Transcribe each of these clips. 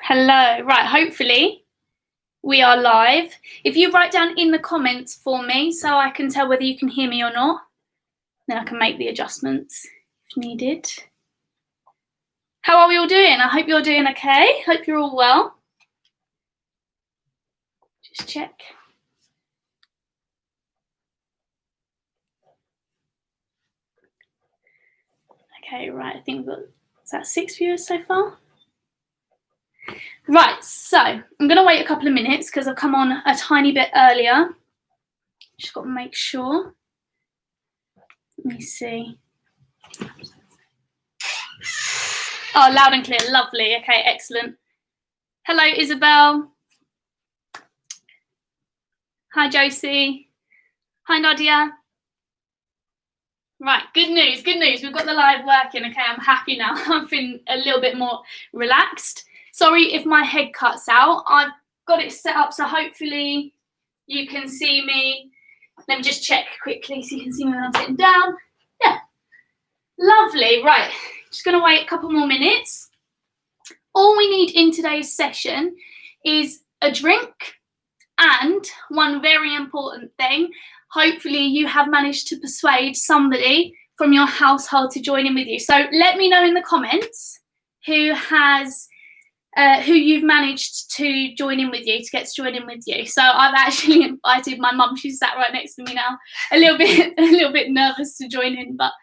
Hello. Right, hopefully we are live. If you write down in the comments for me so I can tell whether you can hear me or not, then I can make the adjustments if needed. How are we all doing? I hope you're doing okay. Hope you're all well. Just check. Okay, right, I think we've got, is that 6 viewers so far? Right, so I'm going to wait a couple of minutes because I've come on a tiny bit earlier. Just got to make sure. Let me see. Oh, loud and clear. Lovely. Okay, excellent. Hello, Isabel. Hi, Josie. Hi, Nadia. Right, good news, good news. We've got the live working. Okay, I'm happy now. I'm feeling a little bit more relaxed. Sorry if my head cuts out. I've got it set up so hopefully you can see me. Let me just check quickly so you can see me when I'm sitting down. Yeah, lovely. Right, just going to wait a couple more minutes. All we need in today's session is a drink and one very important thing. Hopefully you have managed to persuade somebody from your household to join in with you. So let me know in the comments who you've managed to join in with you, to get to join in with you. So I've actually invited my mum. She's sat right next to me now. A little bit nervous to join in, but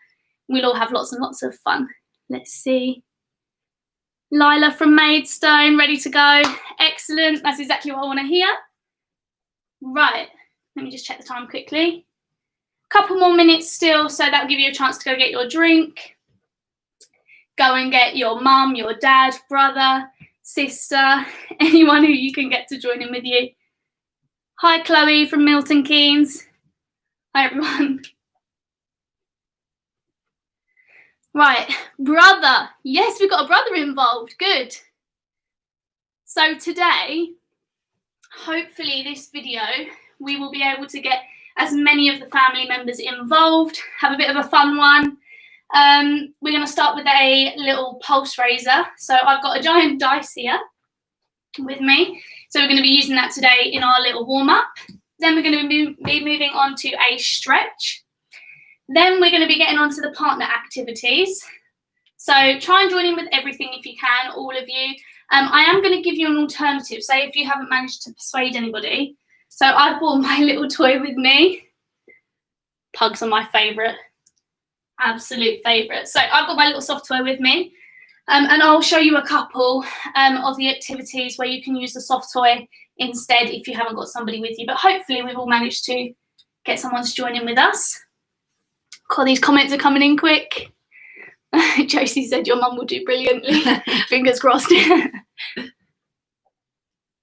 we'll all have lots and lots of fun. Let's see. Lila from Maidstone, ready to go. Excellent. That's exactly what I want to hear. Right. Let me just check the time quickly. Couple more minutes still, so that'll give you a chance to go get your drink. Go and get your mum, your dad, brother, sister, anyone who you can get to join in with you. Hi, Chloe from Milton Keynes. Hi, everyone. Right, brother. Yes, we've got a brother involved. Good. So today, hopefully this video, we will be able to get as many of the family members involved, have a bit of a fun one. We're going to start with a little pulse raiser. So I've got a giant dice here with me. So we're going to be using that today in our little warm-up. Then we're going to be moving on to a stretch. Then we're going to be getting on to the partner activities. So try and join in with everything if you can, all of you. I am going to give you an alternative. Say if you haven't managed to persuade anybody. So I've brought my little toy with me. Pugs are my favourite, absolute favourite. So I've got my little soft toy with me, and I'll show you a couple of the activities where you can use the soft toy instead if you haven't got somebody with you. But hopefully we've all managed to get someone to join in with us. God, these comments are coming in quick. Josie said your mum will do brilliantly. Fingers crossed.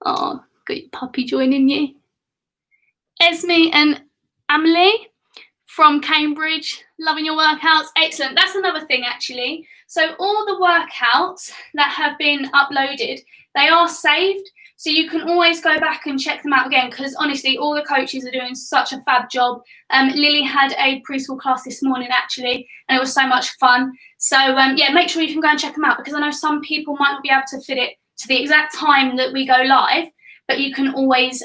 Oh, got your puppy joining you. Esme and Amelie from Cambridge, loving your workouts. Excellent. That's another thing, actually. So all the workouts that have been uploaded, they are saved. So you can always go back and check them out again because, honestly, all the coaches are doing such a fab job. Lily had a preschool class this morning, actually, and it was so much fun. So, yeah, make sure you can go and check them out because I know some people might not be able to fit it to the exact time that we go live, but you can always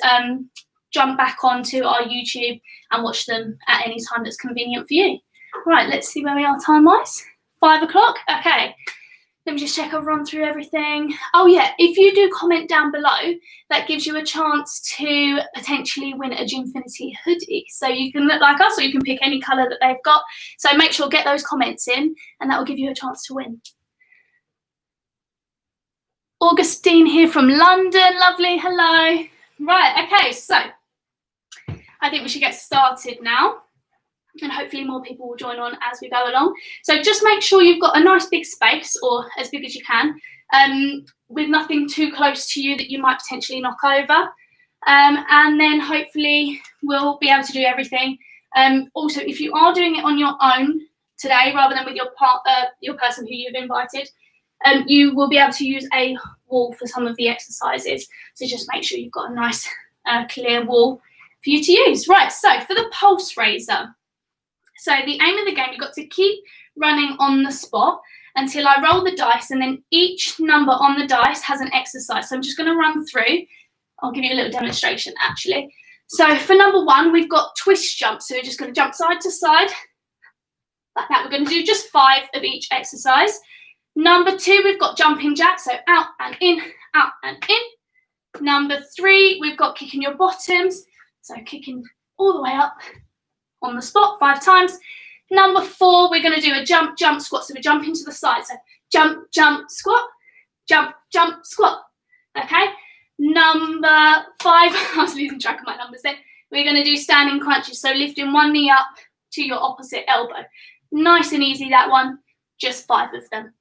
jump back onto our YouTube and watch them at any time that's convenient for you. Right, let's see where we are time-wise. 5 o'clock? Okay. Let me just check I've run through everything. Oh, yeah, if you do comment down below, that gives you a chance to potentially win a Gymfinity hoodie. So you can look like us or you can pick any colour that they've got. So make sure get those comments in and that will give you a chance to win. Augustine here from London. Lovely. Hello. Right, okay, so I think we should get started now. And hopefully more people will join on as we go along. So just make sure you've got a nice big space, or as big as you can, with nothing too close to you that you might potentially knock over. And then hopefully we'll be able to do everything. Also, if you are doing it on your own today, rather than with your person who you've invited, you will be able to use a wall for some of the exercises. So just make sure you've got a nice clear wall for you to use. Right, so for the pulse raiser. So the aim of the game, you've got to keep running on the spot until I roll the dice, and then each number on the dice has an exercise. So I'm just going to run through. I'll give you a little demonstration actually. So for number 1, we've got twist jump. So we're just going to jump side to side like that. We're going to do just 5 of each exercise. Number 2, we've got jumping jack. So out and in, out and in. Number 3, we've got kicking your bottoms. So kicking all the way up on the spot 5 times. Number 4, we're going to do a jump, jump, squat. So we jump into the side. So jump, jump, squat, jump, jump, squat. Okay. Number 5, I was losing track of my numbers then. We're going to do standing crunches. So lifting one knee up to your opposite elbow. Nice and easy, that one. Just 5 of them.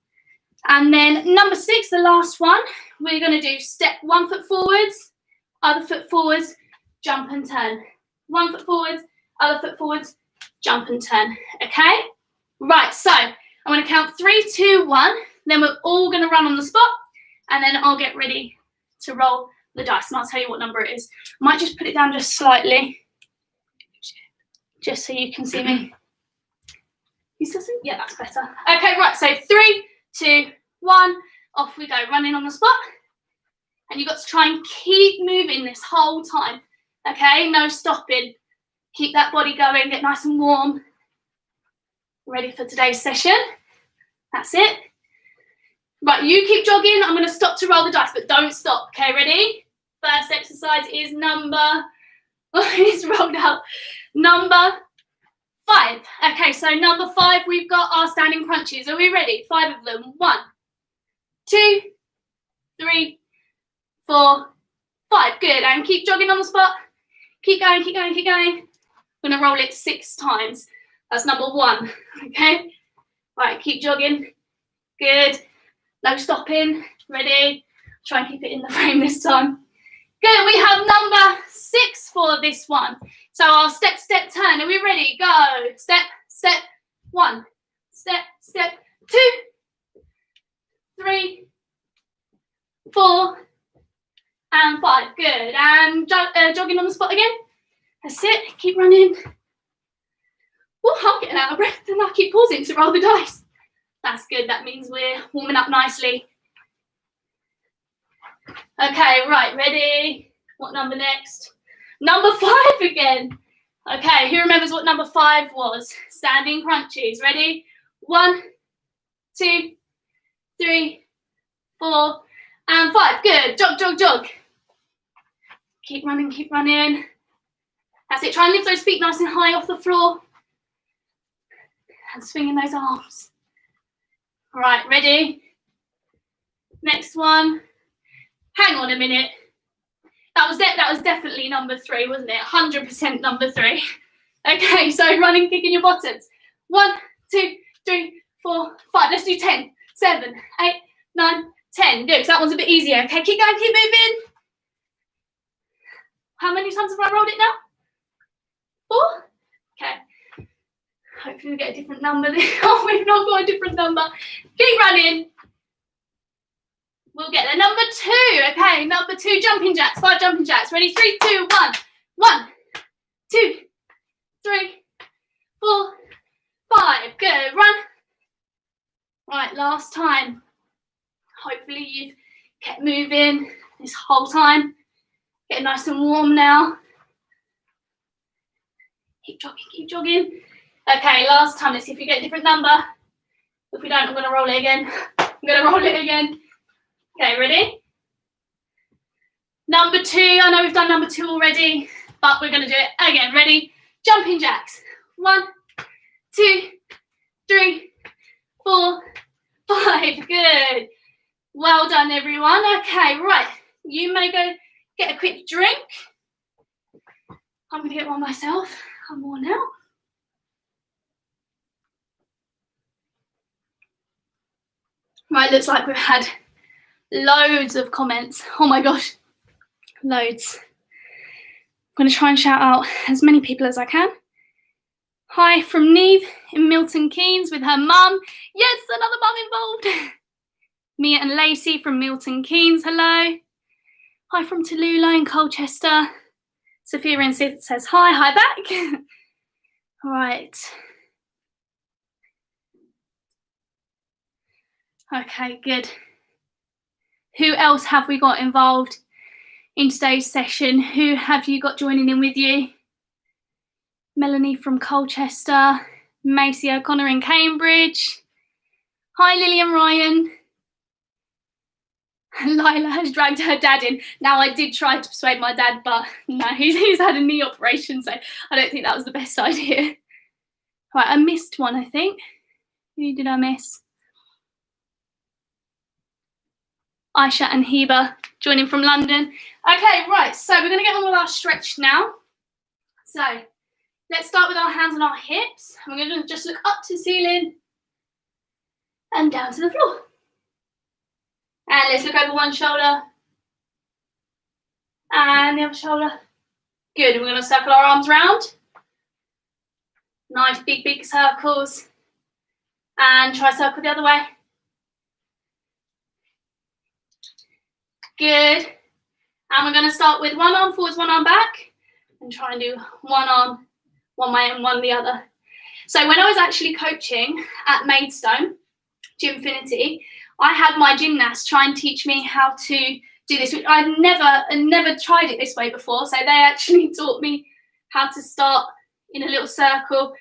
And then number 6, the last one, we're going to do step 1 foot forwards, other foot forwards, jump and turn. 1 foot forwards, other foot forwards, jump and turn. Okay? Right, so I'm going to count 3, 2, 1. Then we're all going to run on the spot. And then I'll get ready to roll the dice, and I'll tell you what number it is. I might just put it down just slightly, just so you can see me. You still see? Yeah, that's better. Okay, right, so 3, 2, 1, off we go, running on the spot. And you've got to try and keep moving this whole time, okay? No stopping. Keep that body going, get nice and warm. Ready for today's session. That's it. Right, you keep jogging. I'm going to stop to roll the dice, but don't stop. Okay, ready? First exercise is it's rolled out. Number 5. Okay, so number 5, we've got our standing crunches. Are we ready? 5 of them. 1, 2, 3, 4, 5. Good. And keep jogging on the spot. Keep going, keep going, keep going. I'm going to roll it 6 times. That's number 1. Okay? Right, keep jogging. Good. No stopping. Ready? Try and keep it in the frame this time. Good. We have number 6 for this one. So our step, step, turn. Are we ready? Go. Step, step, 1. Step, step, 2, 3, 4, and 5. Good. And jogging on the spot again. That's it. Keep running. Oh, I'm getting out of breath and I keep pausing to roll the dice. That's good. That means we're warming up nicely. Okay, right, ready? What number next? Number 5 again. Okay, who remembers what number 5 was? Standing crunches. Ready? 1, 2, 3, 4, and 5. Good. Jog, jog, jog. Keep running, keep running. That's it. Try and lift those feet nice and high off the floor. And swinging those arms. All right, ready? Next one. Hang on a minute. That was definitely number 3, wasn't it? 100% number 3. Okay, so running, kicking your bottoms. 1, 2, 3, 4, 5. Let's do 10, 7, 8, 9, 10. Good, because that one's a bit easier. Okay, keep going, keep moving. How many times have I rolled it now? 4? Okay. Hopefully we get a different number. Oh, we've not got a different number. Keep running. We'll get there. Number 2. Okay, number 2, jumping jacks. 5 jumping jacks. Ready? 3, 2, 1. 1, 2, 3, 4, 5. Good. Run. Right, last time. Hopefully you've kept moving this whole time. Getting nice and warm now. Keep jogging, keep jogging. Okay, last time. Let's see if we get a different number. If we don't, I'm going to roll it again. I'm going to roll it again. Okay, ready? Number 2. I know we've done number 2 already, but we're going to do it again. Ready? Jumping jacks. 1, 2, 3, 4, 5. Good. Well done, everyone. Okay, right. You may go get a quick drink. I'm going to get one myself. I'm worn out. Right, looks like we've had loads of comments. Oh my gosh, loads. I'm going to try and shout out as many people as I can. Hi from Neve in Milton Keynes with her mum. Yes, another mum involved. Mia and Lacey from Milton Keynes, hello. Hi from Tallulah in Colchester. Sophia in Sid says hi, hi back. Right. Okay, good. Who else have we got involved in today's session? Who have you got joining in with you? Melanie from Colchester, Macy O'Connor in Cambridge. Hi, Lily and Ryan. Lila has dragged her dad in. Now, I did try to persuade my dad, but no, he's had a knee operation, so I don't think that was the best idea. Right, I missed one, I think. Who did I miss? Aisha and Heba joining from London. Okay, right, so we're going to get on with our stretch now. So let's start with our hands on our hips. We're going to just look up to the ceiling and down to the floor. And let's look over one shoulder and the other shoulder. Good, we're going to circle our arms round. Nice big circles. And try circle the other way. Good. And we're going to start with one arm forwards, one arm back, and try and do one arm one way and one the other. So when I was actually coaching at Maidstone, Gymfinity, I had my gymnast try and teach me how to do this, which I'd never tried it this way before. So they actually taught me how to start in a little circle,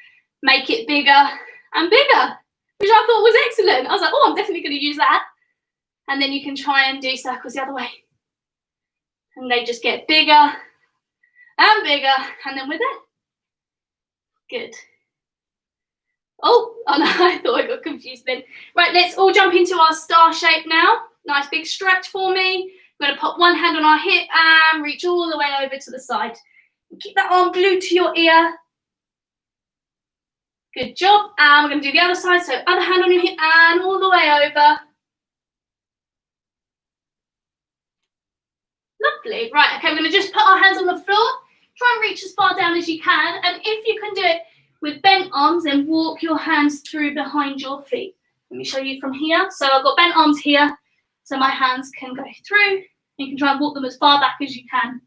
make it bigger and bigger, which I thought was excellent. I was like, oh, I'm definitely going to use that. And then you can try and do circles the other way. And they just get bigger and bigger, and then we're there. Good. Oh no, I thought I got confused then. Right, let's all jump into our star shape now. Nice big stretch for me. We're going to put one hand on our hip and reach all the way over to the side. Keep that arm glued to your ear. Good job. And we're going to do the other side. So other hand on your hip and all the way over. Lovely. Right, okay, we're going to just put our hands on the floor. Try and reach as far down as you can. And if you can do it with bent arms, then walk your hands through behind your feet. Let me show you from here. So I've got bent arms here, so my hands can go through. You can try and walk them as far back as you can.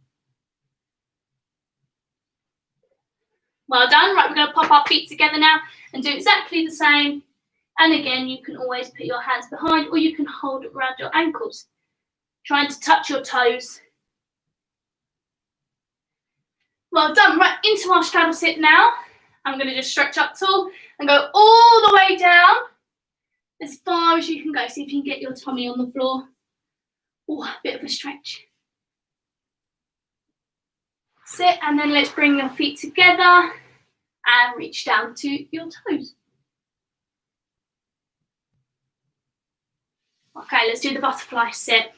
Well done. Right, we're going to pop our feet together now and do exactly the same. And again, you can always put your hands behind, or you can hold it around your ankles, trying to touch your toes. Well done. Right, into our straddle sit now. I'm going to just stretch up tall and go all the way down as far as you can go. See if you can get your tummy on the floor. Oh, a bit of a stretch. Sit, and then let's bring your feet together and reach down to your toes. Okay, let's do the butterfly sit.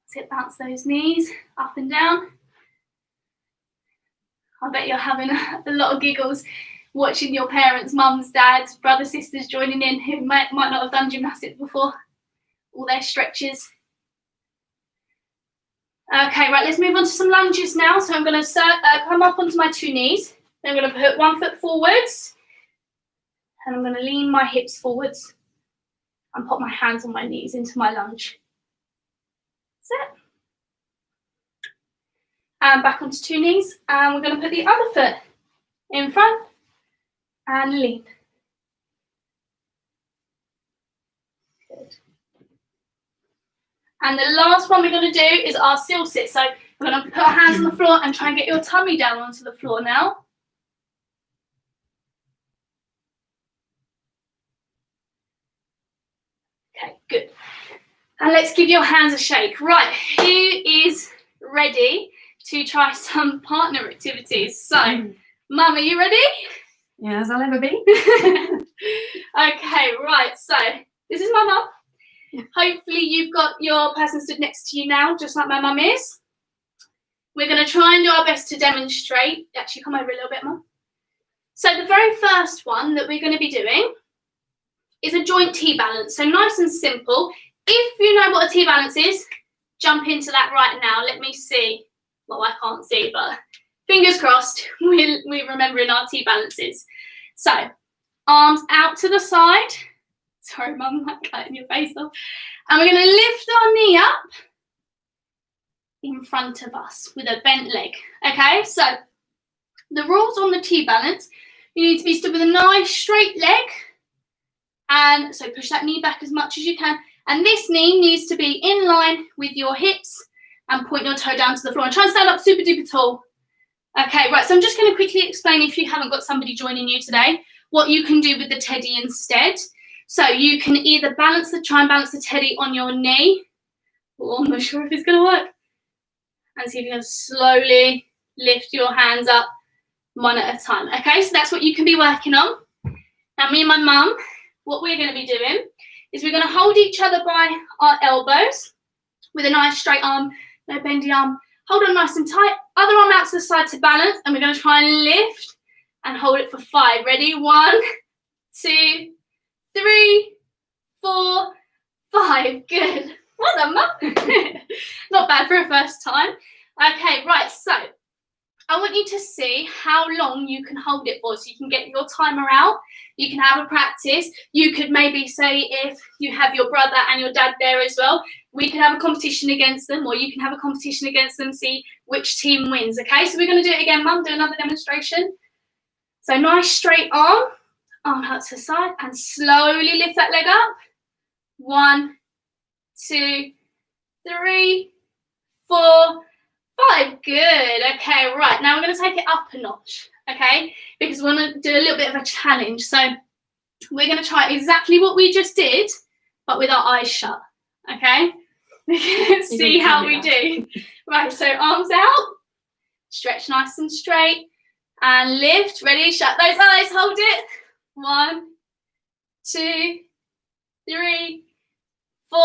Sit, bounce those knees up and down. I bet you're having a lot of giggles watching your parents, mums, dads, brothers, sisters joining in who might not have done gymnastics before. All their stretches. Okay, right, let's move on to some lunges now. So I'm going to come up onto my two knees. Then I'm going to put one foot forwards. And I'm going to lean my hips forwards and put my hands on my knees into my lunge. Sit. And back onto two knees. And we're going to put the other foot in front and lean. Good. And the last one we're going to do is our seal sit. So we're going to put our hands on the floor and try and get your tummy down onto the floor now. Okay, good. And let's give your hands a shake. Right, who is ready to try some partner activities? So, Mum, are you ready? Yeah, as I'll ever be. Okay, right, so this is my mum. Yeah. Hopefully you've got your person stood next to you now, just like my mum is. We're going to try and do our best to demonstrate. Actually, come over a little bit, Mum. So the very first one that we're going to be doing is a joint T-balance. So nice and simple. If you know what a T-balance is, jump into that right now. Let me see. Well, I can't see, but fingers crossed, we're remembering our T-balances. So, arms out to the side. Sorry, Mum, I'm cutting your face off. And we're going to lift our knee up in front of us with a bent leg. Okay, so the rules on the T-balance, you need to be stood with a nice straight leg And so push that knee back as much as you can. And this knee needs to be in line with your hips and point your toe down to the floor. And try and stand up super duper tall. Okay, right, so I'm just going to quickly explain, if you haven't got somebody joining you today, what you can do with the teddy instead. So you can either try and balance the teddy on your knee. Oh, I'm not sure if it's going to work. And see if you can slowly lift your hands up one at a time. Okay, so that's what you can be working on. Now, me and my mum, what we're going to be doing is we're going to hold each other by our elbows with a nice straight arm, no bendy arm. Hold on nice and tight. Other arm out to the side to balance. And we're going to try and lift and hold it for 5. Ready? 1, 2, 3, 4, 5. Good. Well done, Mum. Not bad for a first time. Okay, right. So I want you to see how long you can hold it for, so you can get your timer out. You can have a practice. You could maybe say, if you have your brother and your dad there as well, we could have a competition against them, or you can have a competition against them, see which team wins. Okay, so we're going to do it again, Mum. Do another demonstration. So nice straight arm out to the side, and slowly lift that leg up. 1, 2, 3, 4, 5. Good. Okay, right. Now we're going to take it up a notch, okay? Because we want to do a little bit of a challenge. So we're going to try exactly what we just did, but with our eyes shut, okay? See how we do. Right, so arms out. Stretch nice and straight. And lift. Ready? Shut those eyes. Hold it. 1, 2, 3, 4,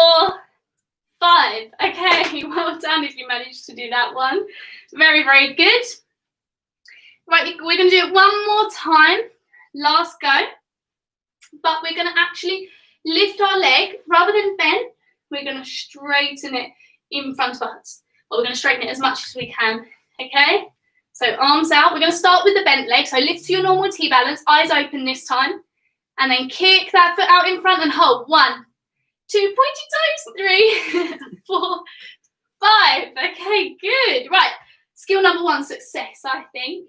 5. Okay, well done if you managed to do that one. Very, very good. Right, we're going to do it one more time. Last go. But we're going to actually lift our leg. Rather than bend, we're going to straighten it in front of us. But we're going to straighten it as much as we can. Okay? So arms out. We're going to start with the bent leg. So lift to your normal T balance. Eyes open this time. And then kick that foot out in front and hold. 1, 2, pointy toes. 3, 4, 5. Okay, good. Right. Skill number 1, success, I think.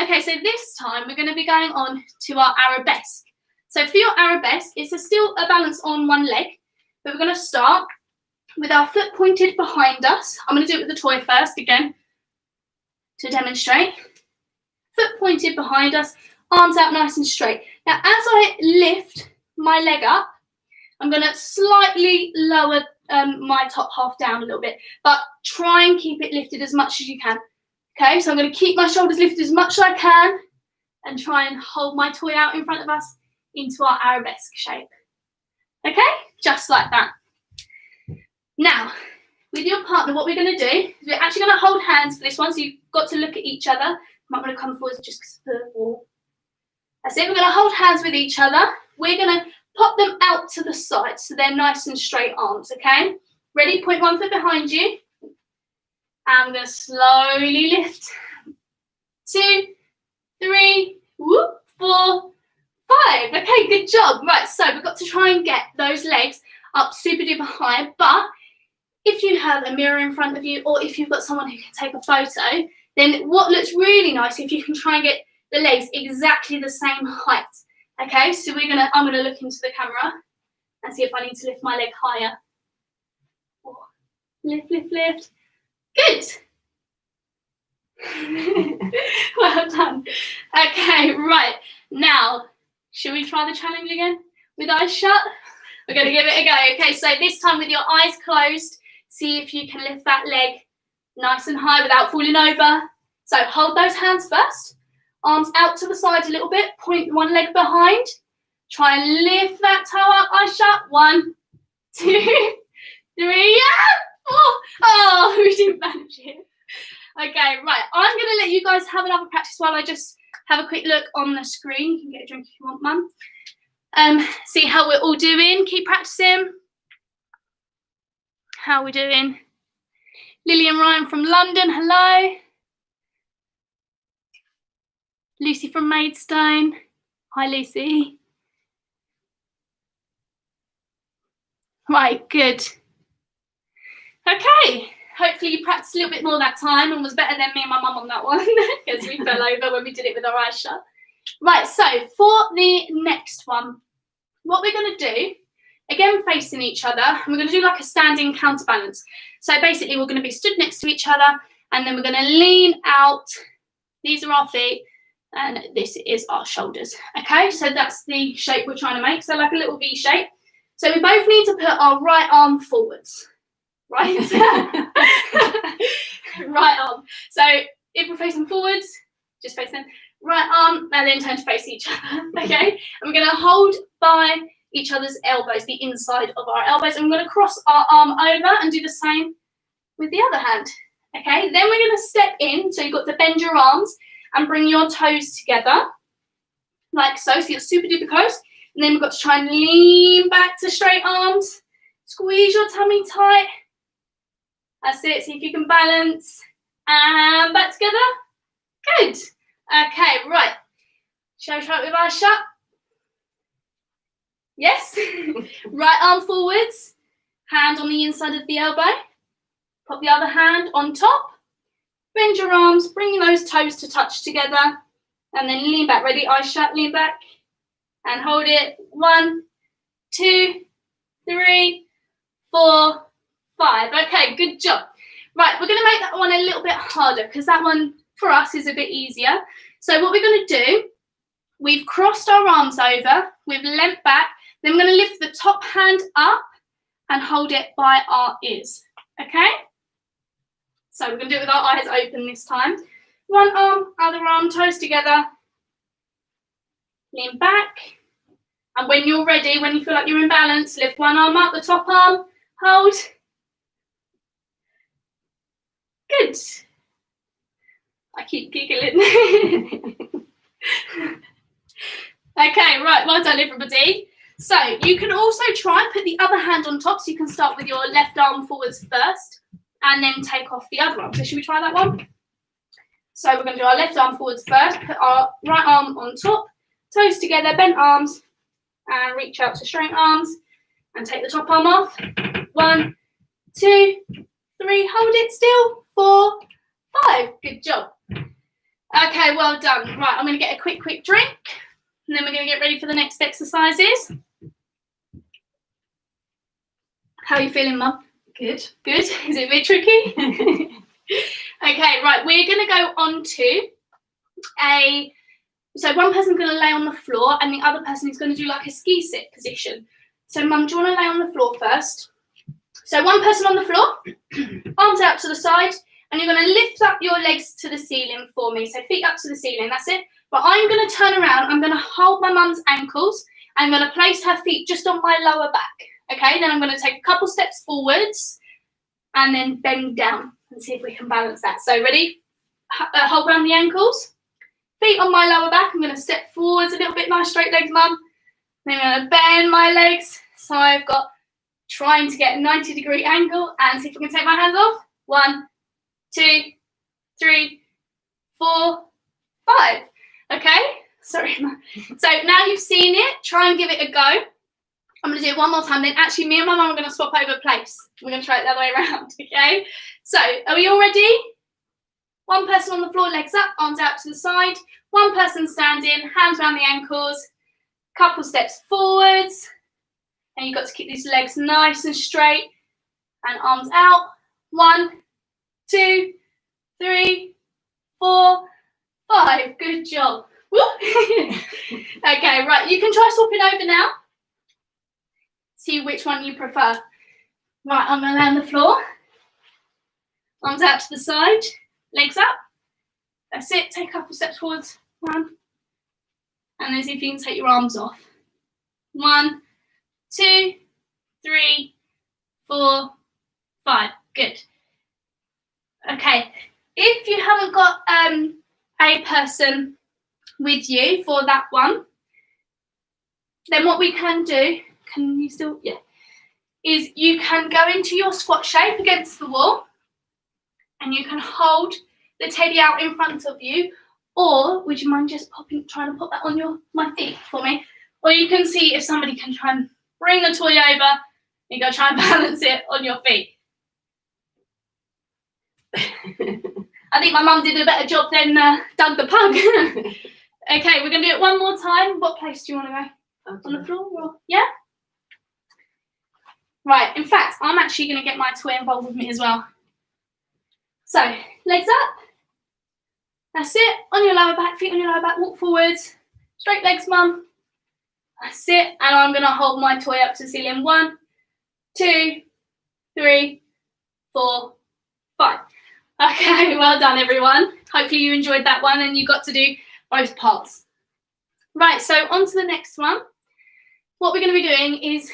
Okay, so this time we're going to be going on to our arabesque. So for your arabesque, it's still a balance on one leg, but we're going to start with our foot pointed behind us. I'm going to do it with the toy first again to demonstrate. Foot pointed behind us, arms out nice and straight. Now, as I lift my leg up, I'm going to slightly lower my top half down a little bit, but try and keep it lifted as much as you can. Okay, so I'm going to keep my shoulders lifted as much as I can and try and hold my toy out in front of us into our arabesque shape. Okay, just like that. Now, with your partner, what we're going to do is we're actually going to hold hands for this one, so you've got to look at each other. You might want to come forward just for the wall. That's it, we're going to hold hands with each other. We're going to pop them out to the side so they're nice and straight arms, okay? Ready? Point one foot behind you. And I'm going to slowly lift. 2, 3, whoop, 4, 5. Okay, good job. Right, so we've got to try and get those legs up super duper high, but if you have a mirror in front of you, or if you've got someone who can take a photo, then what looks really nice if you can try and get the legs exactly the same height. Okay, so I'm gonna look into the camera and see if I need to lift my leg higher. Lift, lift, lift. Good. Well done. Okay, right. Now, should we try the challenge again with eyes shut? We're going to give it a go. Okay, so this time with your eyes closed, see if you can lift that leg nice and high without falling over. So hold those hands first. Arms out to the side a little bit. Point one leg behind. Try and lift that toe up. Eyes shut. 1, 2, 3, yeah! 4. Oh, we didn't manage it. Okay, right. I'm going to let you guys have another practice while I just have a quick look on the screen. You can get a drink if you want, Mum. See how we're all doing. Keep practicing. How are we doing? Lily and Ryan from London, hello. Lucy from Maidstone. Hi, Lucy. Right, good. Okay, hopefully you practiced a little bit more that time and was better than me and my mum on that one because we fell over when we did it with our eyes shut. Right, so for the next one, what we're going to do, again facing each other, and we're going to do like a standing counterbalance. So basically we're going to be stood next to each other, and then we're going to lean out. These are our feet, and this is our shoulders. Okay, so that's the shape we're trying to make. So like a little V shape. So we both need to put our right arm forwards. Right? Right arm. So if we're facing forwards, just face them. Right arm, and then turn to face each other. Okay? And we're going to hold by each other's elbows, the inside of our elbows, and we're going to cross our arm over and do the same with the other hand. Okay? Then we're going to step in, so you've got to bend your arms and bring your toes together, like so. So you're super duper close. And then we've got to try and lean back to straight arms. Squeeze your tummy tight. That's it. See if you can balance. And back together. Good. Okay, right. Shall we try it with eyes shut? Yes. Right arm forwards. Hand on the inside of the elbow. Pop the other hand on top. Bend your arms, bringing those toes to touch together. And then lean back. Ready? Eyes shut, lean back. And hold it. 1, 2, 3, 4, 5. Okay, good job. Right, we're going to make that one a little bit harder because that one for us is a bit easier. So what we're going to do, we've crossed our arms over, we've leant back, then we're going to lift the top hand up and hold it by our ears. Okay? So we're going to do it with our eyes open this time. One arm, other arm, toes together. Lean back. And when you're ready, when you feel like you're in balance, lift one arm up, the top arm, hold. Good. I keep giggling. Okay, right, well done everybody. So you can also try and put the other hand on top, so you can start with your left arm forwards first and then take off the other arm. So should we try that one? So we're going to do our left arm forwards first, put our right arm on top, toes together, bent arms, and reach out to straight arms and take the top arm off. 1, 2, 3, hold it still. 4, 5. Good job. Okay, well done. Right, I'm going to get a quick drink, and then we're going to get ready for the next exercises. How are you feeling, Mum? Good. Good. Is it a bit tricky? Okay, right, we're going to go on to so one person's going to lay on the floor and the other person is going to do like a ski sit position. So Mum, do you want to lay on the floor first? So one person on the floor, arms out to the side, and you're going to lift up your legs to the ceiling for me. So feet up to the ceiling, that's it. But I'm going to turn around, I'm going to hold my mum's ankles, and I'm going to place her feet just on my lower back. Okay, then I'm going to take a couple steps forwards and then bend down and see if we can balance that. So ready? Hold around the ankles. Feet on my lower back. I'm going to step forwards a little bit. Nice straight legs, Mum. Then I'm going to bend my legs. So I've got trying to get a 90-degree angle and see if I can take my hands off. 1, 2, 3, 4, 5. Okay? Sorry, Mum. So now you've seen it. Try and give it a go. I'm going to do it one more time. Then actually me and my mum are going to swap over place. We're going to try it the other way around. Okay? So are we all ready? One person on the floor, legs up, arms out to the side. One person standing, hands around the ankles. Couple steps forwards. And you've got to keep these legs nice and straight. And arms out. 1, 2, 3, 4, 5. Good job. Okay, right. You can try swapping over now. See which one you prefer. Right, I'm going to lay on the floor. Arms out to the side. Legs up. That's it. Take a couple steps forwards. 1. And then see if you can take your arms off. 1, 2, 3, 4, 5. Good. Okay. If you haven't got a person with you for that one, then what we can do, can you still, yeah, is you can go into your squat shape against the wall and you can hold the teddy out in front of you, or would you mind just trying to put that on my feet for me? Or you can see if somebody can try and bring the toy over and you go try and balance it on your feet. I think my mum did a better job than Doug the pug. Okay, we're going to do it one more time. What place do you want to go? on the floor? Or, yeah? Right, in fact, I'm actually going to get my toy involved with me as well. So, legs up. That's it. On your lower back, feet on your lower back, walk forwards. Straight legs, mum. That's it. And I'm going to hold my toy up to the ceiling. 1, 2, 3, 4, 5. Okay, well done, everyone. Hopefully you enjoyed that one and you got to do both parts. Right, so on to the next one. What we're going to be doing is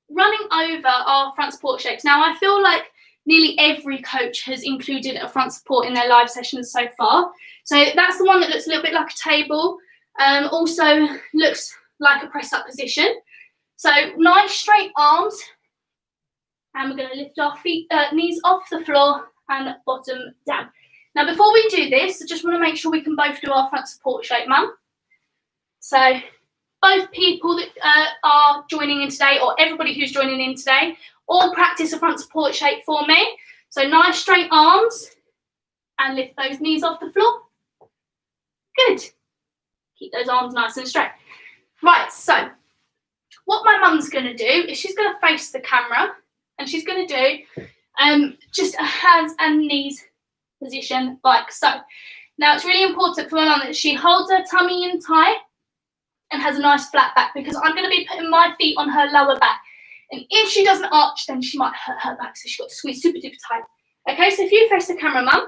running over our front support shapes. Now, I feel like nearly every coach has included a front support in their live sessions so far. So that's the one that looks a little bit like a table, also looks like a press-up position. So nice straight arms, and we're going to lift our feet, knees off the floor and bottom down. Now, before we do this, I just want to make sure we can both do our front support shape, mum. So both people that are joining in today, or everybody who's joining in today, all practice a front support shape for me. So nice straight arms and lift those knees off the floor. Good. Keep those arms nice and straight. Right, so what my mum's going to do is she's going to face the camera and she's going to do just a hands and knees position like so. Now, it's really important for my mum that she holds her tummy in tight and has a nice flat back, because I'm going to be putting my feet on her lower back. And if she doesn't arch, then she might hurt her back, so she's got to squeeze super duper tight. Okay, so if you face the camera, mum.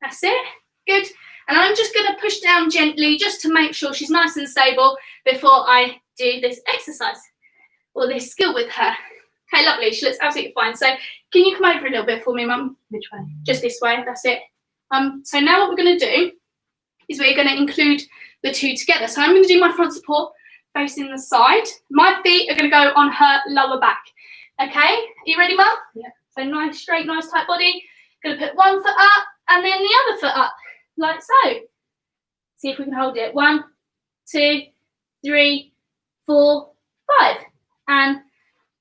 That's it. Good. And I'm just going to push down gently just to make sure she's nice and stable before I do this exercise or this skill with her. Okay, lovely. She looks absolutely fine. So can you come over a little bit for me, mum? Which way? Just this way. That's it. So now what we're going to do is we're going to include the two together. So I'm going to do my front support facing the side. My feet are going to go on her lower back. Okay, are you ready, mum? Yeah. So nice, straight, nice, tight body. Going to put one foot up and then the other foot up, like so. See if we can hold it. 1, 2, 3, 4, 5. And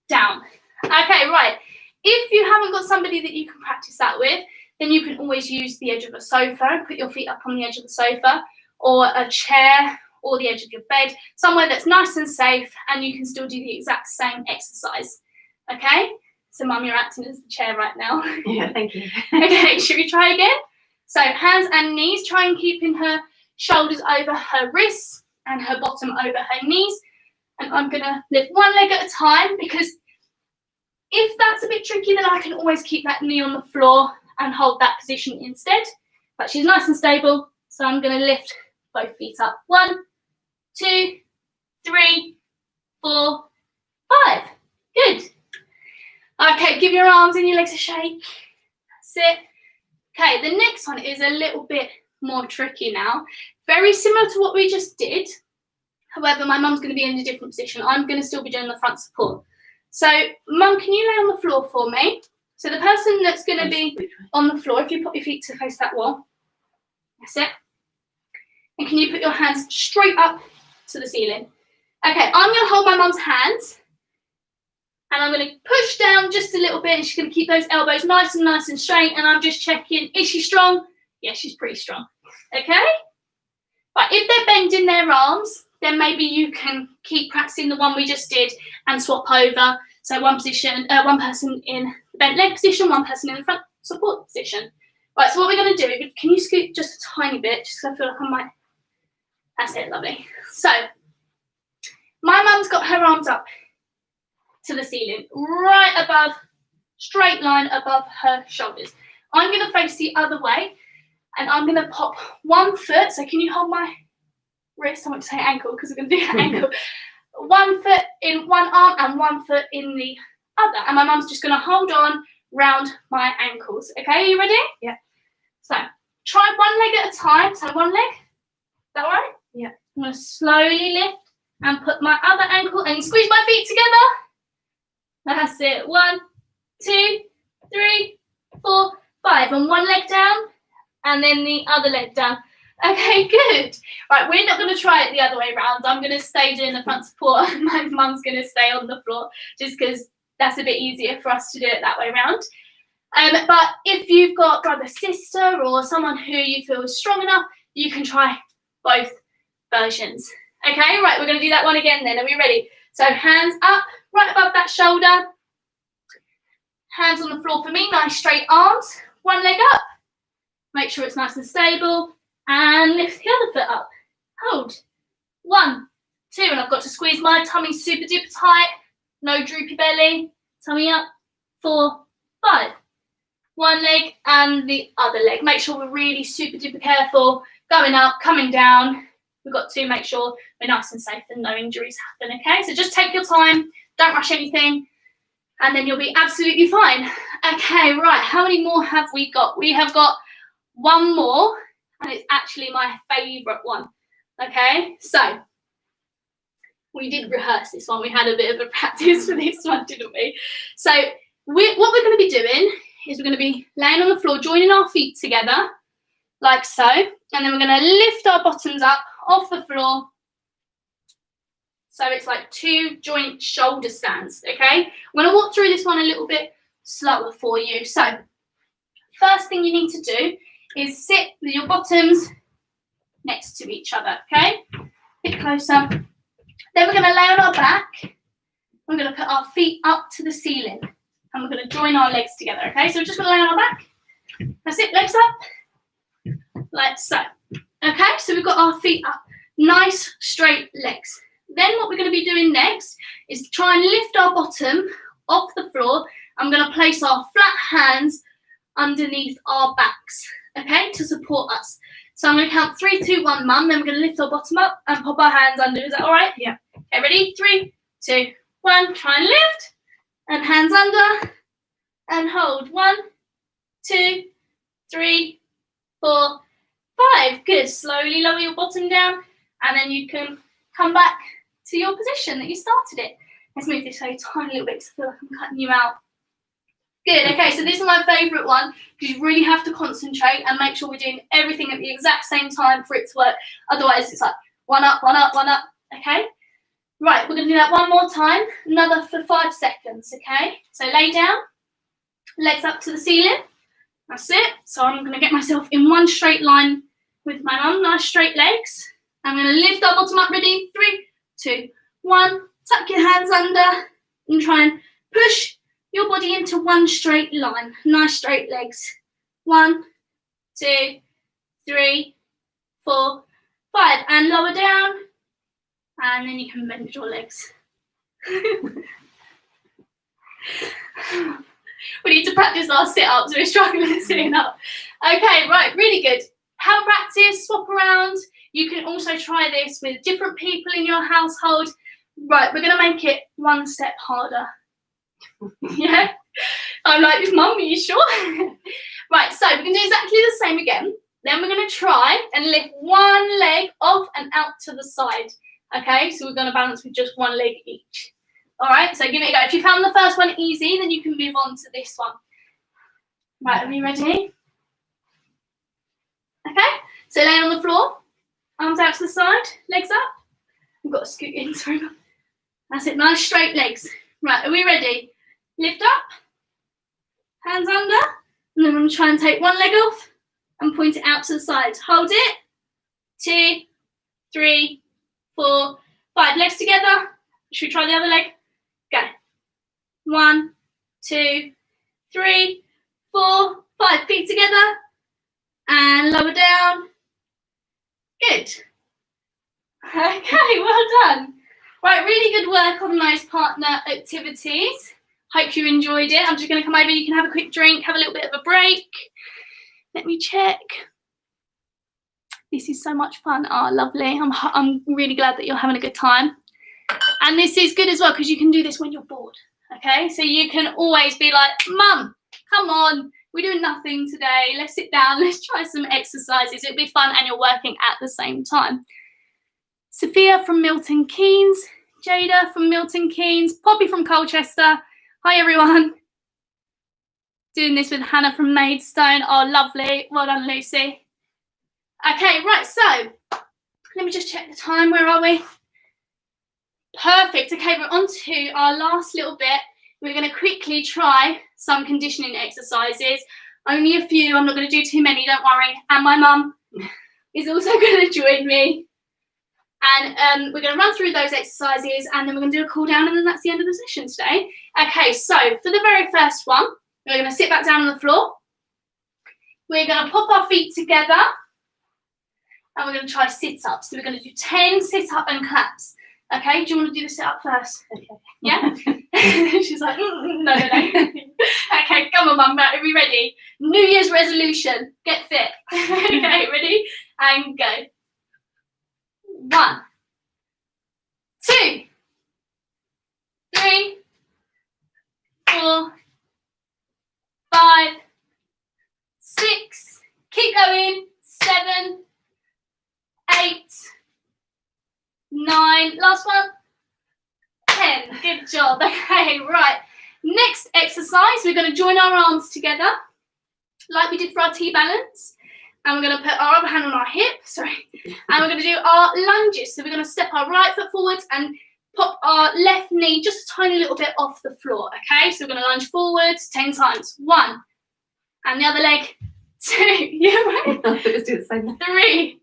down. Okay, right. If you haven't got somebody that you can practice that with, then you can always use the edge of a sofa and put your feet up on the edge of the sofa, or a chair, or the edge of your bed, somewhere that's nice and safe, and you can still do the exact same exercise. Okay? So, mum, you're acting as the chair right now. Yeah, thank you. Okay, should we try again? So, hands and knees, try and keeping her shoulders over her wrists and her bottom over her knees. And I'm going to lift one leg at a time, because if that's a bit tricky, then I can always keep that knee on the floor and hold that position instead. But she's nice and stable, so I'm going to lift both feet up. 1, 2, 3, 4, 5. Good. Okay, give your arms and your legs a shake. That's it. Okay, the next one is a little bit more tricky now. Very similar to what we just did. However, my mum's going to be in a different position. I'm going to still be doing the front support. So, mum, can you lay on the floor for me? So the person that's going to be on the floor, if you put your feet to face that wall, that's it. And can you put your hands straight up to the ceiling? Okay, I'm going to hold my mum's hands. And I'm going to push down just a little bit, and she's going to keep those elbows nice and straight. And I'm just checking, is she strong? Yeah, she's pretty strong. Okay? But if they're bending their arms, then maybe you can keep practicing the one we just did and swap over. So one person in the bent leg position, one person in the front support position. Right, so what we're going to do, can you scoot just a tiny bit, just because I feel like I might. That's it, lovely. So, my mum's got her arms up to the ceiling, right above, straight line above her shoulders. I'm going to face the other way, and I'm going to pop one foot. So can you hold my wrist? I want to say ankle because we're going to do ankle. One foot in one arm and one foot in the other. And my mum's just going to hold on round my ankles. Okay, are you ready? Yeah. So try one leg at a time. So one leg. Is that all right? Yeah. I'm going to slowly lift and put my other ankle and squeeze my feet together. That's it. 1, 2, 3, 4, 5. And one leg down and then the other leg down. Okay, good. Right, we're not going to try it the other way around. I'm going to stay doing the front support and my mum's going to stay on the floor just because that's a bit easier for us to do it that way around. But if you've got brother, sister or someone who you feel is strong enough, you can try both versions. Okay, right, we're going to do that one again then. Are we ready? So hands up, right above that shoulder. Hands on the floor for me, nice straight arms. One leg up. Make sure it's nice and stable. And lift the other foot up. Hold. 1, 2, and I've got to squeeze my tummy super duper tight. No droopy belly. Tummy up. 4, 5. One leg and the other leg. Make sure we're really super duper careful. Going up, coming down. We've got to make sure we're nice and safe and no injuries happen, okay? So just take your time. Don't rush anything. And then you'll be absolutely fine. Okay, right, how many more have we got? We have got one more, and it's actually my favourite one. Okay, so we did rehearse this one. We had a bit of a practice for this one, didn't we? So what we're going to be doing is we're going to be laying on the floor, joining our feet together, like so. And then we're going to lift our bottoms up off the floor. So it's like 2 joint shoulder stands, okay? I'm going to walk through this one a little bit slower for you. So first thing you need to do is sit with your bottoms next to each other, okay? A bit closer. Then we're going to lay on our back. We're going to put our feet up to the ceiling. And we're going to join our legs together, okay? So we're just going to lay on our back. That's it, legs up. Like so. Okay, so we've got our feet up. Nice, straight legs. Then what we're going to be doing next is try and lift our bottom off the floor. I'm going to place our flat hands underneath our backs, okay, to support us. So I'm going to count 3, 2, 1, mum. Then we're going to lift our bottom up and pop our hands under. Is that all right? Yeah. Okay, ready? 3, 2, 1. Try and lift. And hands under. And hold. 1, 2, 3, 4, 5. Good. Slowly lower your bottom down. And then you can come back to your position that you started it. Let's move this way a tiny little bit because I feel like I'm cutting you out. Good, okay, so this is my favourite one because you really have to concentrate and make sure we're doing everything at the exact same time for it to work. Otherwise, it's like 1 up, 1 up, 1 up, okay? Right, we're going to do that one more time, another for 5 seconds, okay? So lay down, legs up to the ceiling. That's it. So I'm going to get myself in one straight line with my mum, nice straight legs. I'm going to lift our bottom up, ready? 3, 2, 1. Tuck your hands under and try and push your body into one straight line. Nice straight legs. 1, 2, 3, 4, 5. And lower down. And then you can bend your legs. We need to practice our sit-ups. We're struggling sitting up. Okay, right, really good. Have practice, swap around. You can also try this with different people in your household. Right, we're going to make it one step harder. Yeah? I'm like, Mum, are you sure? Right, so we're going to do exactly the same again. Then we're going to try and lift one leg off and out to the side. Okay, so we're going to balance with just one leg each. All right, so give it a go. If you found the first one easy, then you can move on to this one. Right, are you ready? Okay, so laying on the floor, arms out to the side, legs up. We've got to scoot in, sorry. That's it, nice straight legs. Right, are we ready? Lift up, hands under, and then we're going to try and take one leg off and point it out to the side. Hold it. 2, 3, 4, 5. Legs together. Should we try the other leg? Go. 1, 2, 3, 4, 5. Feet together. And lower down. Good. Okay, well done. Right, really good work on those partner activities. Hope you enjoyed it. I'm just going to come over. You can have a quick drink, have a little bit of a break. Let me check. This is so much fun. Oh, lovely. I'm really glad that you're having a good time. And this is good as well because you can do this when you're bored. Okay, so you can always be like, Mum, come on. We're doing nothing today. Let's sit down. Let's try some exercises. It'll be fun and you're working at the same time. Sophia from Milton Keynes. Jada from Milton Keynes. Poppy from Colchester. Hi, everyone. Doing this with Hannah from Maidstone. Oh, lovely. Well done, Lucy. Okay, right, so let me just check the time. Where are we? Perfect. Okay, we're on to our last little bit. We're going to quickly try some conditioning exercises. Only a few. I'm not going to do too many, don't worry. And my mum is also going to join me. And we're going to run through those exercises, and then we're going to do a cool down, and then that's the end of the session today. Okay, so for the very first one, we're going to sit back down on the floor. We're going to pop our feet together, and we're going to try sit-ups. So we're going to do 10 sit-up and claps. Okay, do you want to do the sit-up first? Okay. Yeah? She's like, no. Okay, come on, Mum, are we ready? New Year's resolution, get fit. Okay, ready? And go. 1, 2, 3, 4, 5, 6, keep going, 7, 8, 9, last one, 10. Good job. Okay, right. Next exercise, we're going to join our arms together like we did for our T-balance. And we're going to put our other hand on our hip, and we're going to do our lunges. So we're going to step our right foot forwards and pop our left knee just a tiny little bit off the floor, okay? So we're going to lunge forwards 10 times. 1, and the other leg, 2, yeah, right? Let's do the same. 3,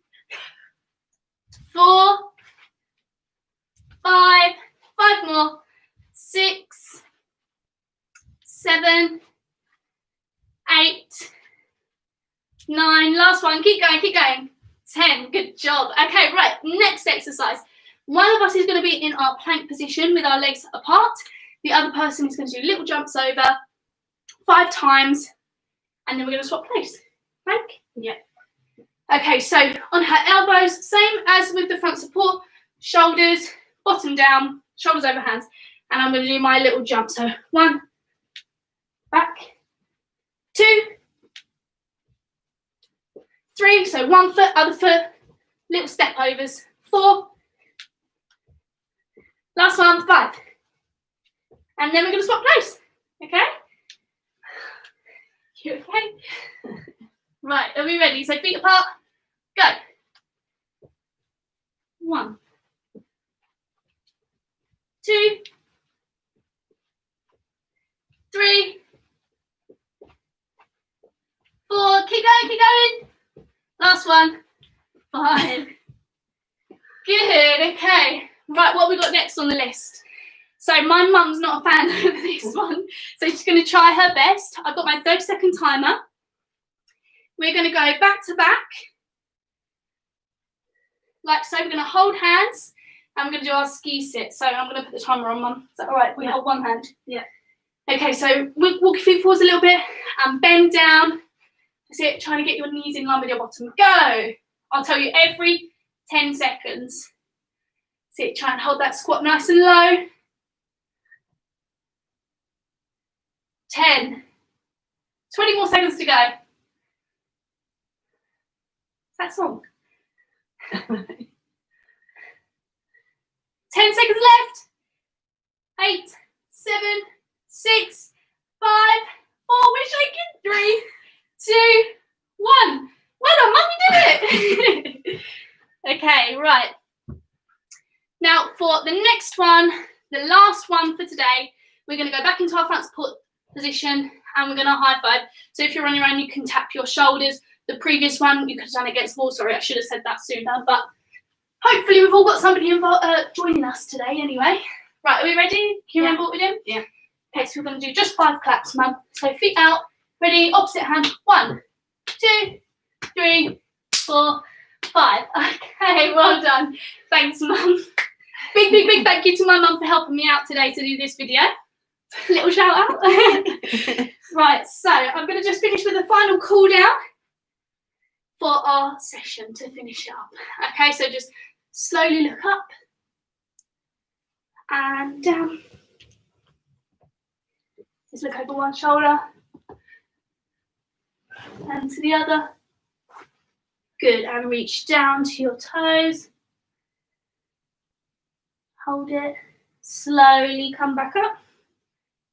4, 5, 5 more, 6, 7, 8, 9, last one, keep going, 10, good job. Okay, right, next exercise. One of us is going to be in our plank position with our legs apart. The other person is going to do little jumps over 5 times, and then we're going to swap place. Plank? Yeah. Okay, so on her elbows, same as with the front support, shoulders, bottom down, shoulders over hands, and I'm going to do my little jump. So 1, back, 2, 3, so 1 foot, other foot, little step overs, 4, last one, 5, and then we're going to swap place, okay? You okay? Right, are we ready? So feet apart, go. 1, 2, 3, 4, keep going. Last one, 5. Good, okay. Right, what have we got next on the list? So my mum's not a fan of this one, so she's going to try her best. I've got my 30-second timer. We're going to go back to back, like so. We're going to hold hands, and we're going to do our ski sit. So I'm going to put the timer on, Mum. Is that all right? We hold one hand. Yeah. Okay, so walk your feet forwards a little bit and bend down. That's it, trying to get your knees in line with your bottom. Go. I'll tell you every 10 seconds. That's it, try and hold that squat nice and low. 10. 20 more seconds to go. That song. 10 seconds left. 8, 7, 6, 5, 4. We're shaking. 3, 2, 1. Well done, Mum, you did it. Okay, right. Now for the next one, the last one for today, we're going to go back into our front support position, and we're going to high five. So if you're on your own, you can tap your shoulders. The previous one, you could have done it against the wall. Sorry, I should have said that sooner, but hopefully we've all got somebody joining us today anyway. Right, are we ready? Can you remember what we're doing? Yeah. Okay, so we're going to do just 5 claps, Mum. So feet out, ready, opposite hand. 1, 2, 3, 4, 5. Okay, well done. Thanks, Mum. Big thank you to my mum for helping me out today to do this video. Little shout out. Right, so I'm going to just finish with a final cool down for our session to finish it up. Okay, so just slowly look up and down. Just look over one shoulder and to the other. Good, and reach down to your toes. Hold it. Slowly come back up.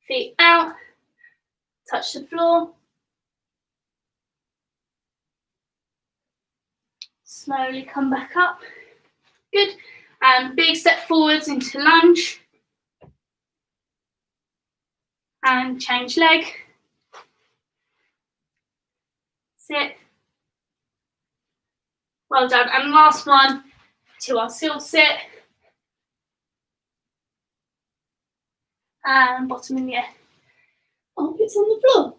Feet out. Touch the floor. Slowly come back up. Good. And big step forwards into lunge. And change leg. Sit. Well done. And last one, to our seal sit. And bottom in the air. Armpits on the floor.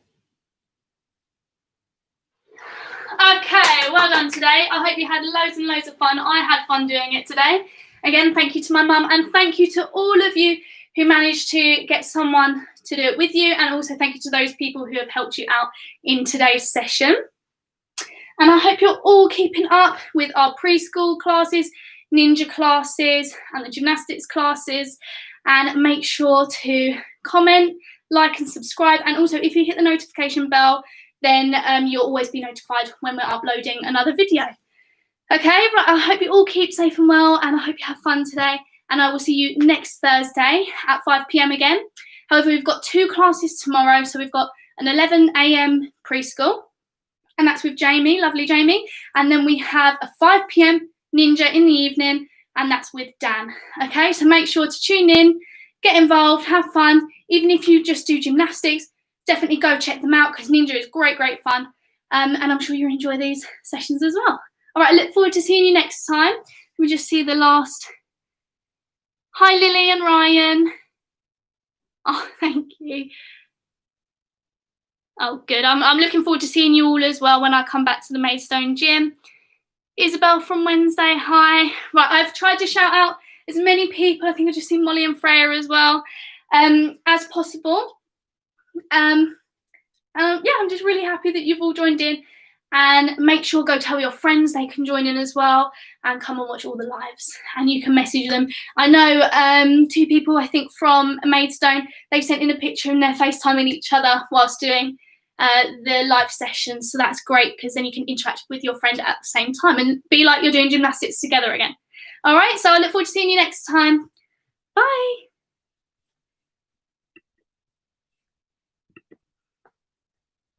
Okay, well done today. I hope you had loads and loads of fun. I had fun doing it today. Again, thank you to my mum, and thank you to all of you who managed to get someone to do it with you, and also thank you to those people who have helped you out in today's session. And I hope you're all keeping up with our preschool classes, ninja classes, and the gymnastics classes. And make sure to comment, like, and subscribe. And also, if you hit the notification bell, then you'll always be notified when we're uploading another video. Okay, right, I hope you all keep safe and well, and I hope you have fun today. And I will see you next Thursday at 5 p.m. again. However, we've got 2 classes tomorrow. So we've got an 11 a.m. preschool, and that's with Jamie, lovely Jamie. And then we have a 5 p.m. ninja in the evening, and that's with Dan. Okay, so make sure to tune in, get involved, have fun. Even if you just do gymnastics, definitely go check them out, because ninja is great, great fun. And I'm sure you'll enjoy these sessions as well. All right, I look forward to seeing you next time. We just see the last. Hi, Lily and Ryan. Oh, thank you. Oh, good. I'm looking forward to seeing you all as well when I come back to the Maidstone gym. Isabel from Wednesday, hi. Right, I've tried to shout out as many people, I think I've just seen Molly and Freya as well, as possible. Yeah, I'm just really happy that you've all joined in, and make sure go tell your friends they can join in as well and come and watch all the lives, and you can message them. I know 2 people, I think, from Maidstone, they sent in a picture and they're FaceTiming each other whilst doing the live sessions, so that's great, because then you can interact with your friend at the same time and be like you're doing gymnastics together again. All right, so I look forward to seeing you next time.